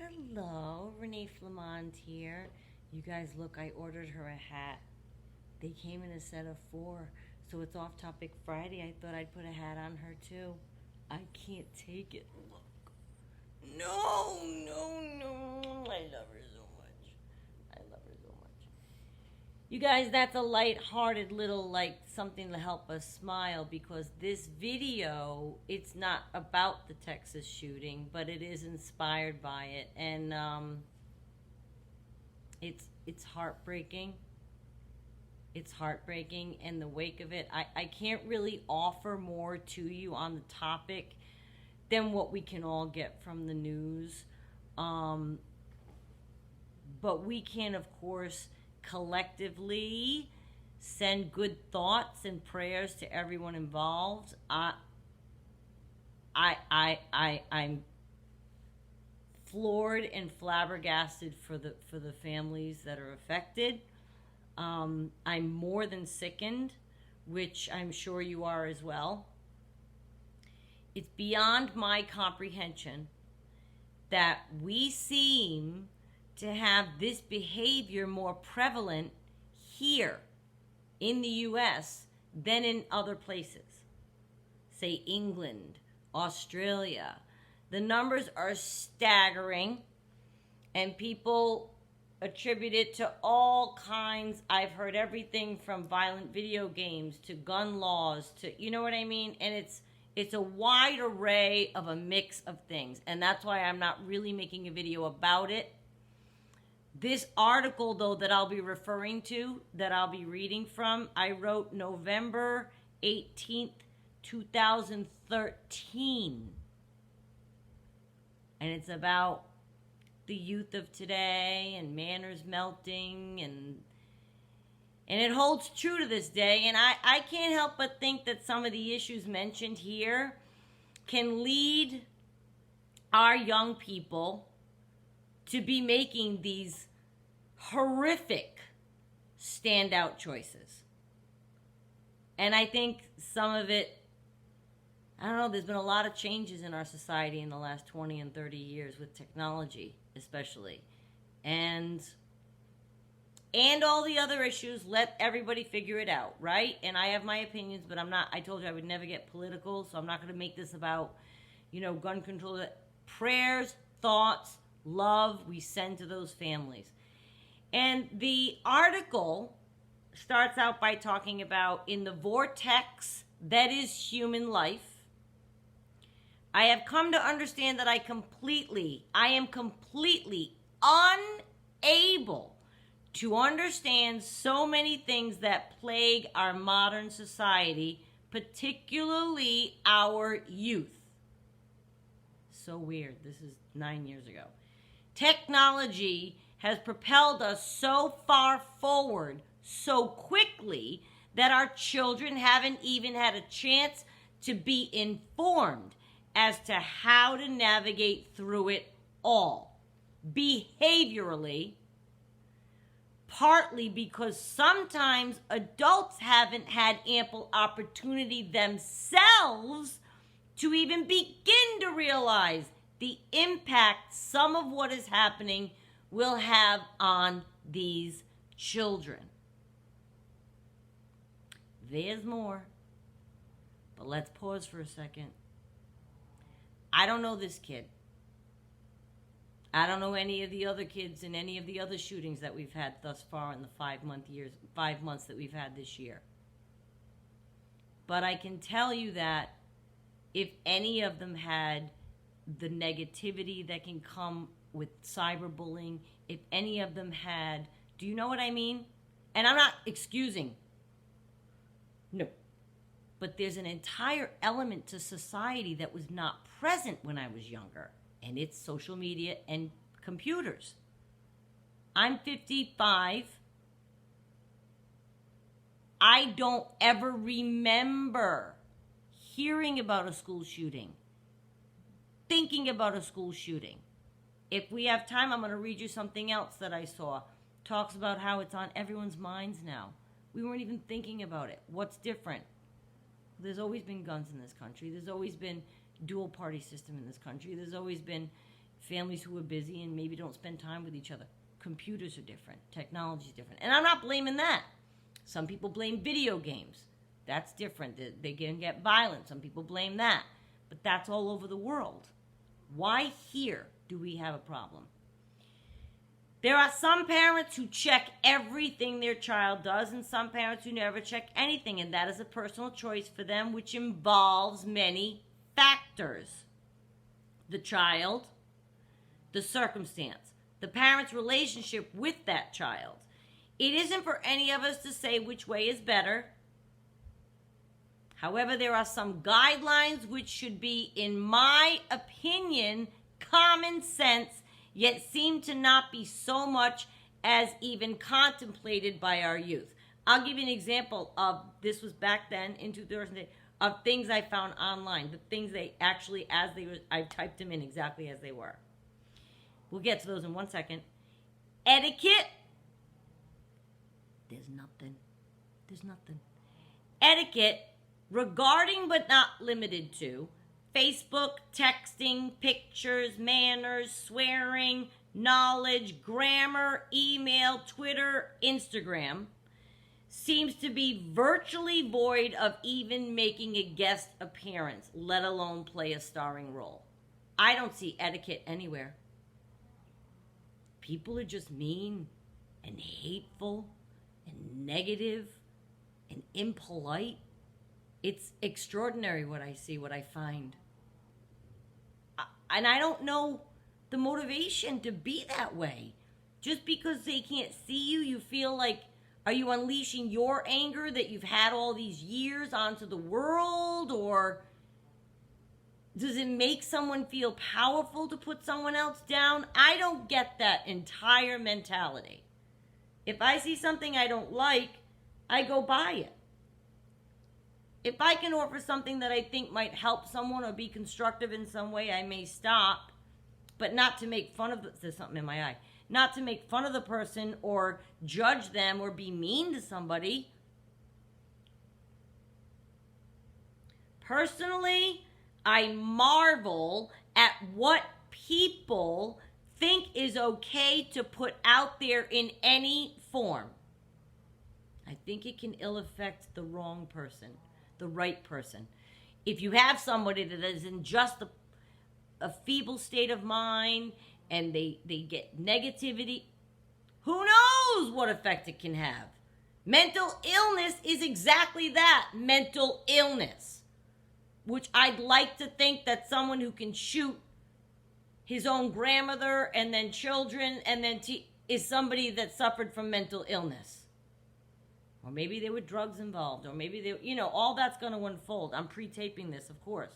Hello, Renee Flamand here. You guys, look, I ordered her a hat. They came in a set of 4, so it's Off Topic Friday. I thought I'd put a hat on her too. I can't take it. Look. No, no, no. I love her so much. I love her so much. You guys, that's a light-hearted little, something to help us smile because this video, it's not about the Texas shooting, but it is inspired by it. And it's heartbreaking. It's heartbreaking in the wake of it. I can't really offer more to you on the topic than what we can all get from the news. But we can, of course, collectively send good thoughts and prayers to everyone involved. I'm floored and flabbergasted for the families that are affected. I'm more than sickened, which I'm sure you are as well. It's beyond my comprehension that we seem to have this behavior more prevalent here in the U.S. than in other places. Say England, Australia. The numbers are staggering, and people attribute it to all kinds. I've heard everything from violent video games to gun laws to, you know what I mean? And it's a wide array of a mix of things. And that's why I'm not really making a video about it. This article, though, that I'll be referring to, that I'll be reading from, I wrote November 18th, 2013. And it's about the youth of today and manners melting, and it holds true to this day. And I can't help but think that some of the issues mentioned here can lead our young people to be making these horrific standout choices. And I think some of it, I don't know, there's been a lot of changes in our society in the last 20 and 30 years with technology, especially. And all the other issues, let everybody figure it out, right? And I have my opinions, but I told you I would never get political, so I'm not going to make this about, gun control. Prayers, thoughts, love we send to those families. And the article starts out by talking about in the vortex that is human life, I have come to understand that I am completely unable to understand so many things that plague our modern society, particularly our youth. So weird. This is 9 years ago. Technology has propelled us so far forward so quickly that our children haven't even had a chance to be informed as to how to navigate through it all. Behaviorally, partly because sometimes adults haven't had ample opportunity themselves to even begin to realize the impact some of what is happening will have on these children. There's more, but let's pause for a second. I don't know this kid. I don't know any of the other kids in any of the other shootings that we've had thus far in the 5 months that we've had this year. But I can tell you that if any of them had the negativity that can come with cyberbullying, if any of them had, do you know what I mean? And I'm not excusing. No. But there's an entire element to society that was not present when I was younger, and it's social media and computers. I'm 55. I don't ever remember hearing about a school shooting, thinking about a school shooting. If we have time, I'm going to read you something else that I saw. Talks about how it's on everyone's minds now. We weren't even thinking about it. What's different? There's always been guns in this country. There's always been dual party system in this country. There's always been families who are busy and maybe don't spend time with each other. Computers are different. Technology is different. And I'm not blaming that. Some people blame video games. That's different. They can get violent. Some people blame that. But that's all over the world. Why here do we have a problem? There are some parents who check everything their child does and some parents who never check anything, and that is a personal choice for them, which involves many factors. The child, the circumstance, the parent's relationship with that child. It isn't for any of us to say which way is better. However, there are some guidelines which should be, in my opinion, common sense, yet seem to not be so much as even contemplated by our youth. I'll give you an example of, this was back then in 2008, of things I found online, the things they actually, I typed them in exactly as they were. We'll get to those in 1 second. Etiquette. There's nothing. Etiquette regarding but not limited to Facebook, texting, pictures, manners, swearing, knowledge, grammar, email, Twitter, Instagram, seems to be virtually void of even making a guest appearance, let alone play a starring role. I don't see etiquette anywhere. People are just mean and hateful and negative and impolite. It's extraordinary what I see, what I find. And I don't know the motivation to be that way. Just because they can't see you, you feel like, are you unleashing your anger that you've had all these years onto the world? Or does it make someone feel powerful to put someone else down? I don't get that entire mentality. If I see something I don't like, I go buy it. If I can offer something that I think might help someone or be constructive in some way, I may stop, but not to make fun of there's something in my eye. Not to make fun of the person or judge them or be mean to somebody. Personally, I marvel at what people think is okay to put out there in any form. I think it can ill affect the wrong person, the right person. If you have somebody that is in just a feeble state of mind and they get negativity, who knows what effect it can have? Mental illness is exactly that, mental illness. Which I'd like to think that someone who can shoot his own grandmother and then children and then is somebody that suffered from mental illness. Or maybe there were drugs involved, or maybe all that's going to unfold. I'm pre-taping this, of course.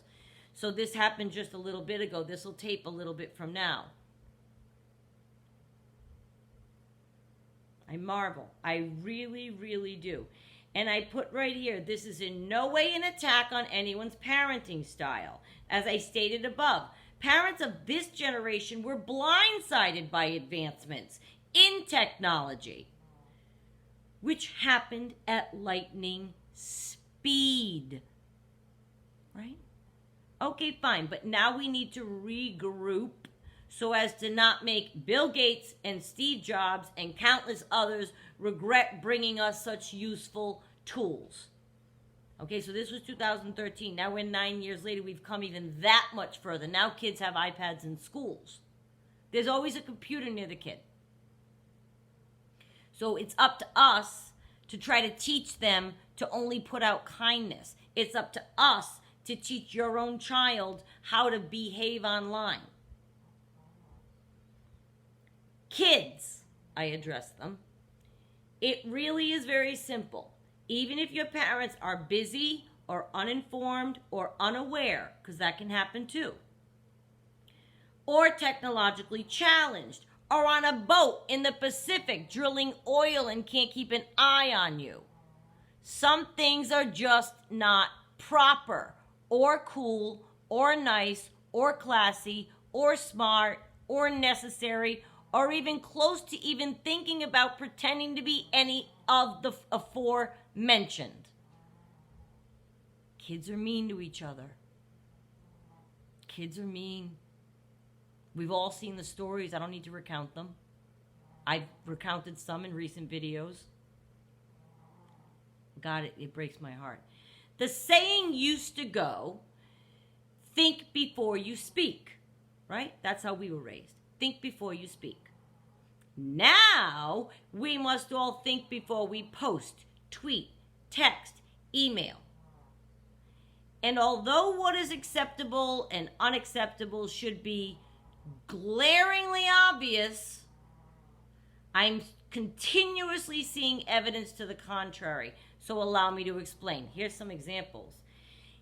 So this happened just a little bit ago. This will tape a little bit from now. I marvel. I really, really do. And I put right here, this is in no way an attack on anyone's parenting style. As I stated above, parents of this generation were blindsided by advancements in technology, which happened at lightning speed. Right? Okay, fine. But now we need to regroup so as to not make Bill Gates and Steve Jobs and countless others regret bringing us such useful tools. Okay, so this was 2013. Now we're 9 years later. We've come even that much further. Now kids have iPads in schools. There's always a computer near the kid. So it's up to us to try to teach them to only put out kindness. It's up to us to teach your own child how to behave online. Kids, I address them. It really is very simple. Even if your parents are busy or uninformed or unaware, because that can happen too, or technologically challenged, or on a boat in the Pacific drilling oil and can't keep an eye on you. Some things are just not proper or cool or nice or classy or smart or necessary or even close to even thinking about pretending to be any of the aforementioned. Kids are mean to each other. Kids are mean. We've all seen the stories. I don't need to recount them. I've recounted some in recent videos. God, it breaks my heart. The saying used to go, think before you speak, right? That's how we were raised. Think before you speak. Now, we must all think before we post, tweet, text, email. And although what is acceptable and unacceptable should be glaringly obvious, I'm continuously seeing evidence to the contrary. So allow me to explain. Here's some examples.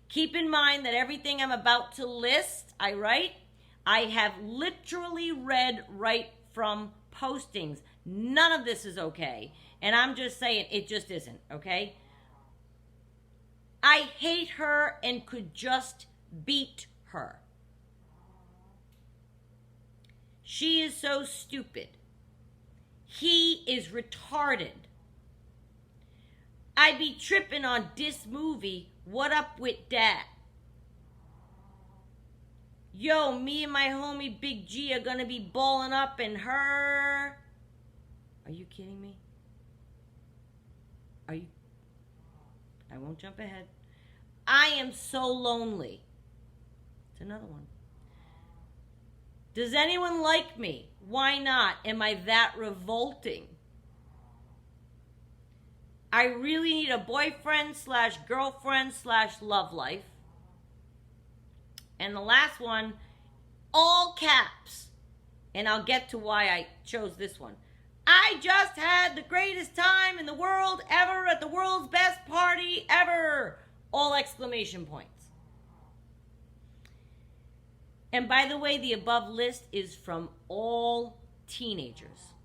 Keep in mind that everything I'm about to list, I have literally read right from postings. None of this is okay. And I'm just saying, it just isn't, okay? I hate her and could just beat her. She is so stupid. He is retarded. I be tripping on this movie. What up with that? Yo, me and my homie Big G are gonna be balling up in her. Are you kidding me? Are you? I won't jump ahead. I am so lonely. It's another one. Does anyone like me? Why not? Am I that revolting? I really need a boyfriend / girlfriend / love life. And the last one, all caps. And I'll get to why I chose this one. I just had the greatest time in the world ever at the world's best party ever. All exclamation points. And by the way, the above list is from all teenagers.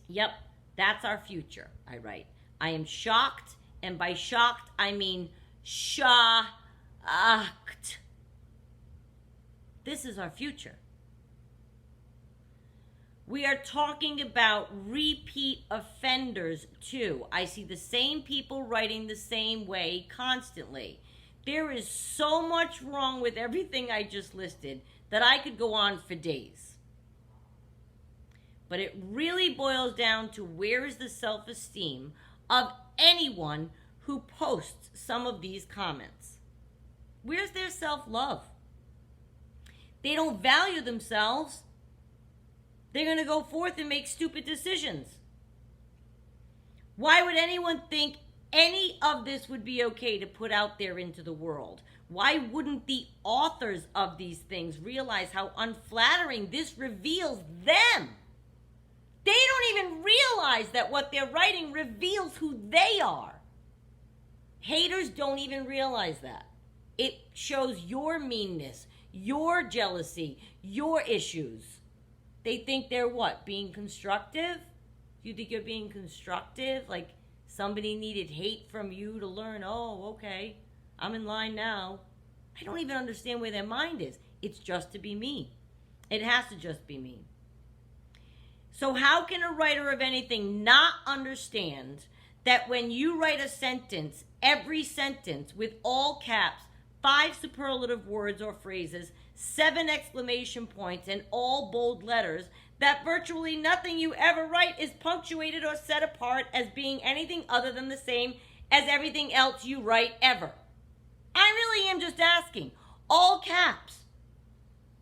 Yep, that's our future, I write. I am shocked, and by shocked, I mean shocked. This is our future. We are talking about repeat offenders, too. I see the same people writing the same way constantly. There is so much wrong with everything I just listed that I could go on for days. But it really boils down to where is the self-esteem of anyone who posts some of these comments? Where's their self-love? They don't value themselves. They're going to go forth and make stupid decisions. Why would anyone think any of this would be okay to put out there into the world? Why wouldn't the authors of these things realize how unflattering this reveals them? They don't even realize that what they're writing reveals who they are. Haters don't even realize that. It shows your meanness, your jealousy, your issues. They think they're what? Being constructive? You think you're being constructive? Like somebody needed hate from you to learn, oh, okay, I'm in line now. I don't even understand where their mind is. It's just to be mean. It has to just be mean. So how can a writer of anything not understand that when you write a sentence, every sentence with all caps, 5 superlative words or phrases, 7 exclamation points, and all bold letters, that virtually nothing you ever write is punctuated or set apart as being anything other than the same as everything else you write ever? I really am just asking. All caps.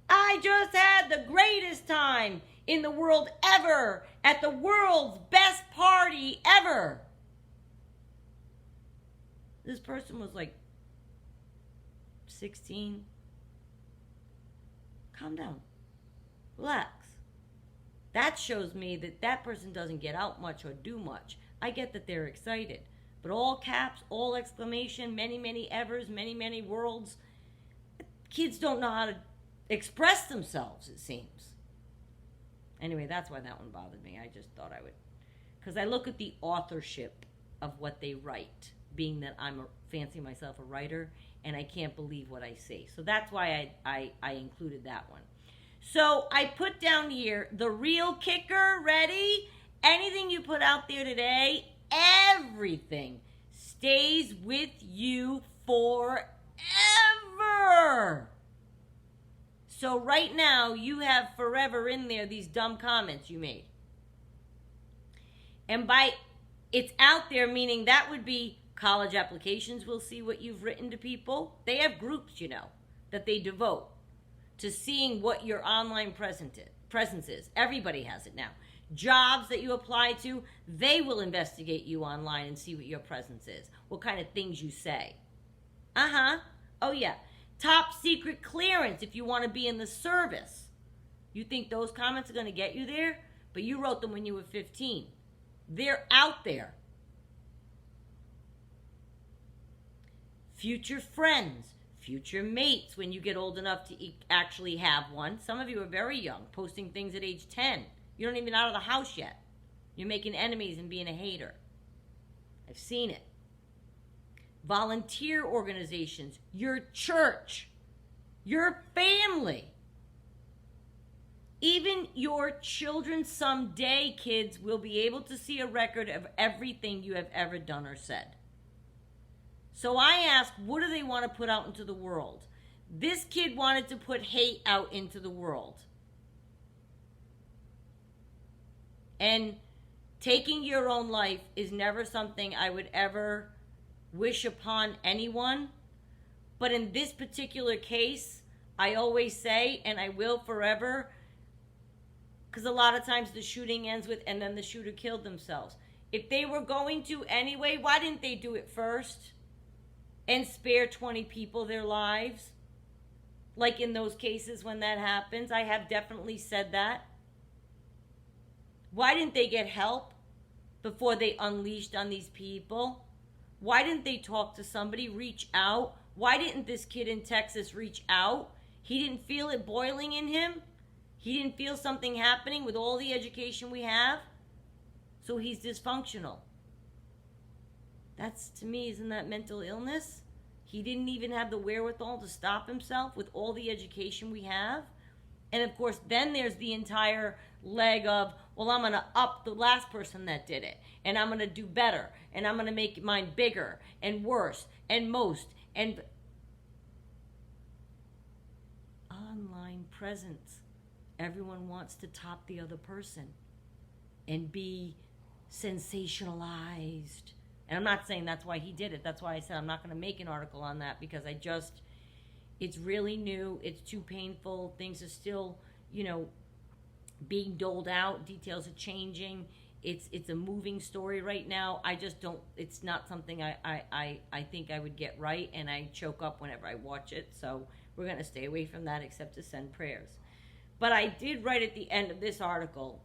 I just had the greatest time in the world ever at the world's best party ever. This person was like 16. Calm down. Relax. That shows me that that person doesn't get out much or do much. I get that they're excited. But all caps, all exclamation, many, many evers, many, many worlds. Kids don't know how to express themselves, it seems. Anyway, that's why that one bothered me. I just thought I would. Because I look at the authorship of what they write, being that fancy myself a writer, and I can't believe what I see. So that's why I included that one. So I put down here, the real kicker, ready? Anything you put out there today, everything stays with you forever. So right now, you have forever in there these dumb comments you made. And by it's out there, meaning that would be college applications will see what you've written to people. They have groups, that they devote to seeing what your online presence is. Everybody has it now. Jobs that you apply to, they will investigate you online and see what your presence is, what kind of things you say. Oh, yeah. Top secret clearance if you want to be in the service. You think those comments are going to get you there? But you wrote them when you were 15. They're out there. Future friends, future mates when you get old enough to actually have one. Some of you are very young, posting things at age 10. You don't even out of the house yet. You're making enemies and being a hater. I've seen it. Volunteer organizations, your church, your family. Even your children someday, kids, will be able to see a record of everything you have ever done or said. So I ask, what do they want to put out into the world? This kid wanted to put hate out into the world. And taking your own life is never something I would ever wish upon anyone. But in this particular case, I always say, and I will forever, because a lot of times the shooting ends with, and then the shooter killed themselves. If they were going to anyway, why didn't they do it first and spare 20 people their lives? Like in those cases when that happens, I have definitely said that. Why didn't they get help before they unleashed on these people? Why didn't they talk to somebody, reach out? Why didn't this kid in Texas reach out? He didn't feel it boiling in him? He didn't feel something happening with all the education we have? So he's dysfunctional. That's, to me, isn't that mental illness? He didn't even have the wherewithal to stop himself with all the education we have. And of course, then there's the entire leg of, well, I'm going to up the last person that did it. And I'm going to do better. And I'm going to make mine bigger and worse and most. And online presence. Everyone wants to top the other person and be sensationalized. And I'm not saying that's why he did it. That's why I said I'm not going to make an article on that, because it's really new. It's too painful. Things are still, being doled out. Details are changing. It's a moving story right now. I just don't, it's not something I think I would get right, and I choke up whenever I watch it. So we're going to stay away from that except to send prayers. But I did write at the end of this article,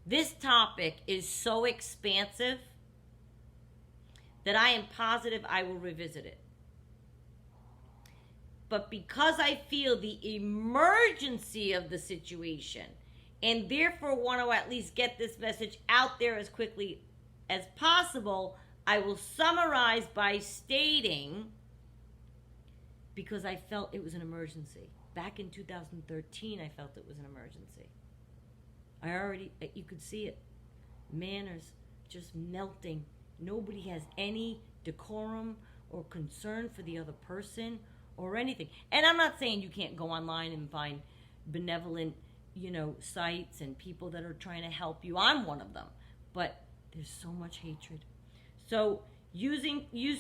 this topic is so expansive that I am positive I will revisit it. But because I feel the emergency of the situation, and therefore want to at least get this message out there as quickly as possible, I will summarize by stating, because I felt it was an emergency. Back in 2013, I felt it was an emergency. You could see it. Manners just melting. Nobody has any decorum or concern for the other person or anything. And I'm not saying you can't go online and find benevolent, sites and people that are trying to help you. I'm one of them. But there's so much hatred. So use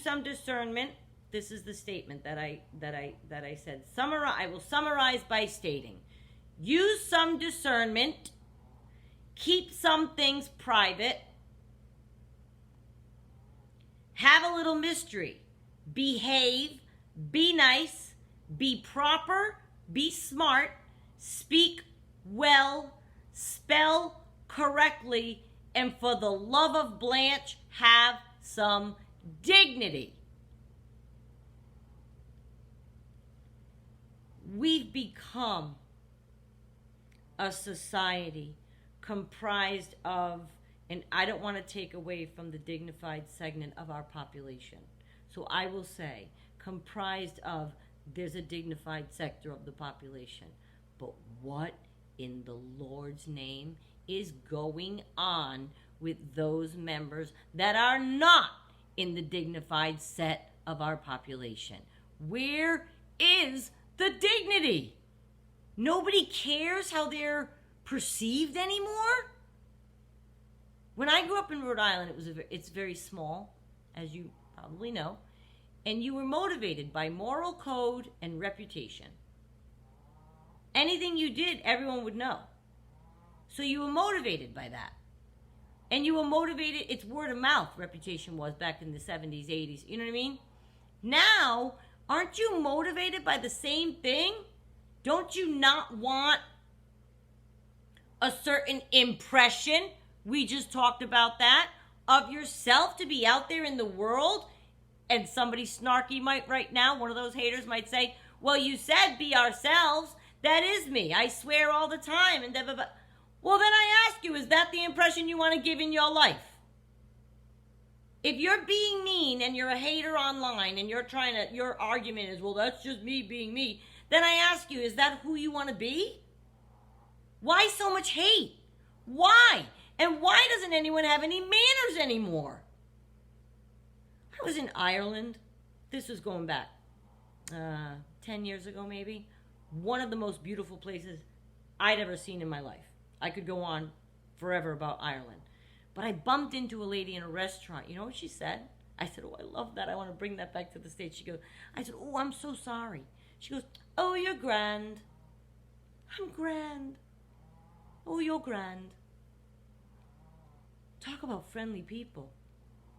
some discernment. This is the statement that I said. I will summarize by stating, use some discernment, keep some things private, have a little mystery, behave, be nice, be proper, be smart, speak well, spell correctly, and for the love of Blanche, have some dignity. We've become a society comprised of, and I don't want to take away from the dignified segment of our population. So I will say, comprised of, there's a dignified sector of the population. But what in the Lord's name is going on with those members that are not in the dignified set of our population? Where is the dignity. Nobody cares how they're perceived anymore. When I grew up in Rhode Island, it's very small, as you probably know, and you were motivated by moral code and reputation. Anything you did, everyone would know. So you were motivated by that. And you were motivated, it's word of mouth, reputation was back in the 70s, 80s, you know what I mean? Now, aren't you motivated by the same thing? Don't you not want a certain impression, we just talked about that, of yourself to be out there in the world? And somebody snarky might right now, one of those haters might say, well, you said be ourselves. That is me. I swear all the time. And blah, blah, blah. Well, then I ask you, is that the impression you want to give in your life? If you're being mean and you're a hater online and your argument is, well, that's just me being me, then I ask you, is that who you want to be? Why so much hate? Why? And why doesn't anyone have any manners anymore? I was in Ireland. This was going back 10 years ago, maybe. One of the most beautiful places I'd ever seen in my life. I could go on forever about Ireland. But I bumped into a lady in a restaurant. You know what she said? I said, oh, I love that. I want to bring that back to the States. I said, oh, I'm so sorry. She goes, oh, you're grand. I'm grand. Oh, you're grand. Talk about friendly people.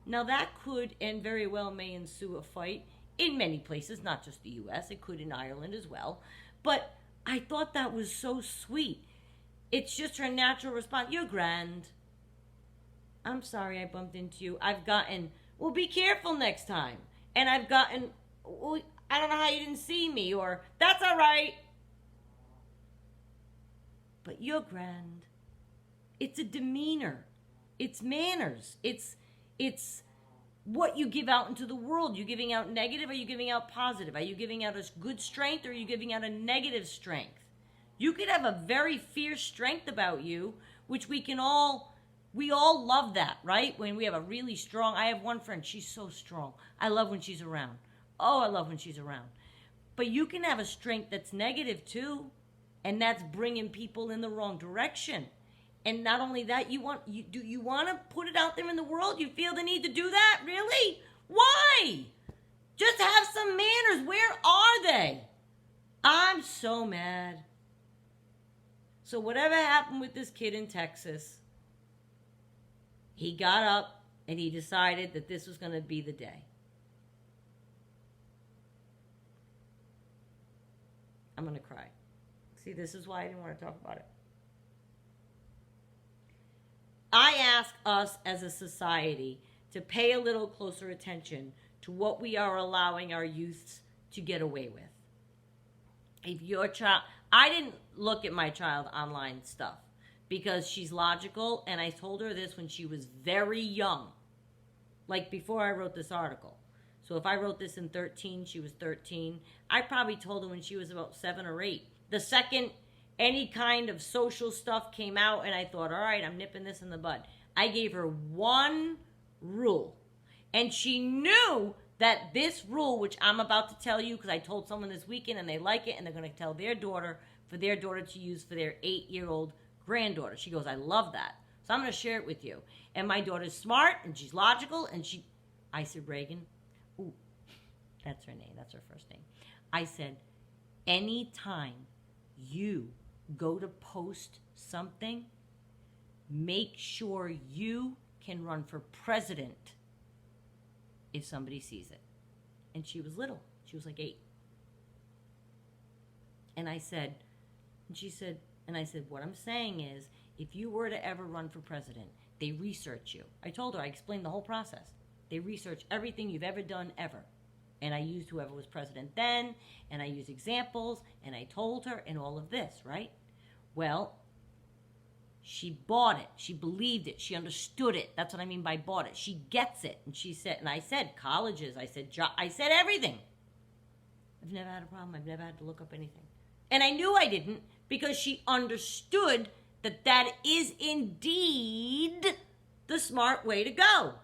Now that could and very well may ensue a fight in many places, not just the U.S. It could in Ireland as well. But I thought that was so sweet. It's just her natural response. You're grand. I'm sorry I bumped into you. I've gotten, well, be careful next time. And I've gotten, well, I don't know how you didn't see me, or that's all right. But you're grand. It's a demeanor. It's manners. It's what you give out into the world. You giving out negative, or are you giving out positive? Are you giving out a good strength, or are you giving out a negative strength? You could have a very fierce strength about you, which we all love that, right? When we have a really strong, I have one friend, she's so strong. I love when she's around. Oh, I love when she's around. But you can have a strength that's negative too, and that's bringing people in the wrong direction. And not only that, do you want to put it out there in the world? You feel the need to do that? Really? Why? Just have some manners. Where are they? I'm so mad. So whatever happened with this kid in Texas, he got up and he decided that this was going to be the day. I'm going to cry. See, this is why I didn't want to talk about it. I ask us as a society to pay a little closer attention to what we are allowing our youths to get away with. If your child, I didn't look at my child online stuff because she's logical, and I told her this when she was very young, like before I wrote this article. So if I wrote this in 13, she was 13. I probably told her when she was about 7 or 8. The second any kind of social stuff came out and I thought, all right, I'm nipping this in the bud, I gave her one rule. And she knew that this rule, which I'm about to tell you because I told someone this weekend and they like it, and they're going to tell their daughter, for their daughter to use for their 8-year-old granddaughter. She goes, I love that. So I'm going to share it with you. And my daughter's smart and she's logical, and I said, Reagan, ooh, that's her name, that's her first name. I said, anytime you go to post something, make sure you can run for president if somebody sees it. And she was little. She was like 8. And I said, what I'm saying is, if you were to ever run for president, they research you. I told her, I explained the whole process. They research everything you've ever done, ever. And I used whoever was president then, and I used examples, and I told her, and all of this, right? Well, she bought it. She believed it. She understood it. That's what I mean by bought it. She gets it. And she said, and I said colleges, I said everything. I've never had a problem. I've never had to look up anything. And I knew I didn't, because she understood that is indeed the smart way to go.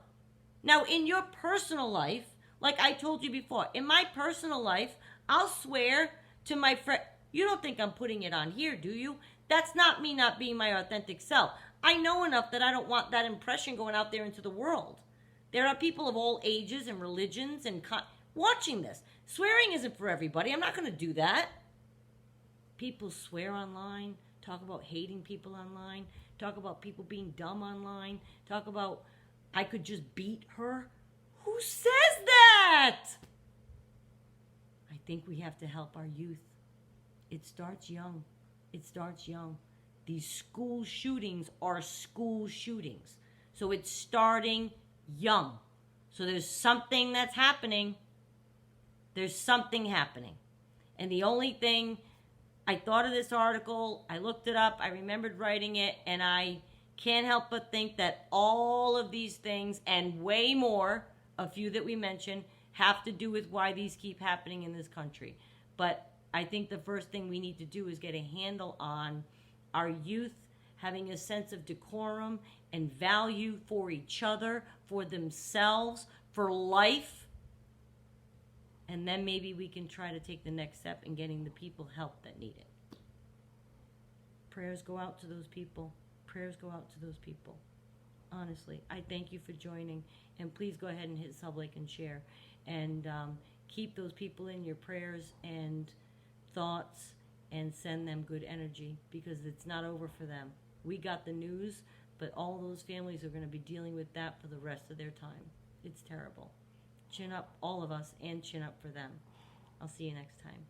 Now, in your personal life, like I told you before, in my personal life, I'll swear to my friend. You don't think I'm putting it on here, do you? That's not me not being my authentic self. I know enough that I don't want that impression going out there into the world. There are people of all ages and religions and watching this. Swearing isn't for everybody. I'm not going to do that. People swear online, talk about hating people online, talk about people being dumb online, talk about I could just beat her. Who says that? I think we have to help our youth. It starts young. It starts young. These school shootings are school shootings. So it's starting young. So there's something that's happening. There's something happening. And the only thing, I thought of this article, I looked it up, I remembered writing it, and I can't help but think that all of these things and way more, a few that we mentioned, have to do with why these keep happening in this country. But I think the first thing we need to do is get a handle on our youth having a sense of decorum and value for each other, for themselves, for life. And then maybe we can try to take the next step in getting the people help that need it. Prayers go out to those people. Prayers go out to those people. Honestly, I thank you for joining. And please go ahead and hit sub-like and share. And keep those people in your prayers and thoughts and send them good energy, because it's not over for them. We got the news, but all those families are going to be dealing with that for the rest of their time. It's terrible. Chin up, all of us, and chin up for them. I'll see you next time.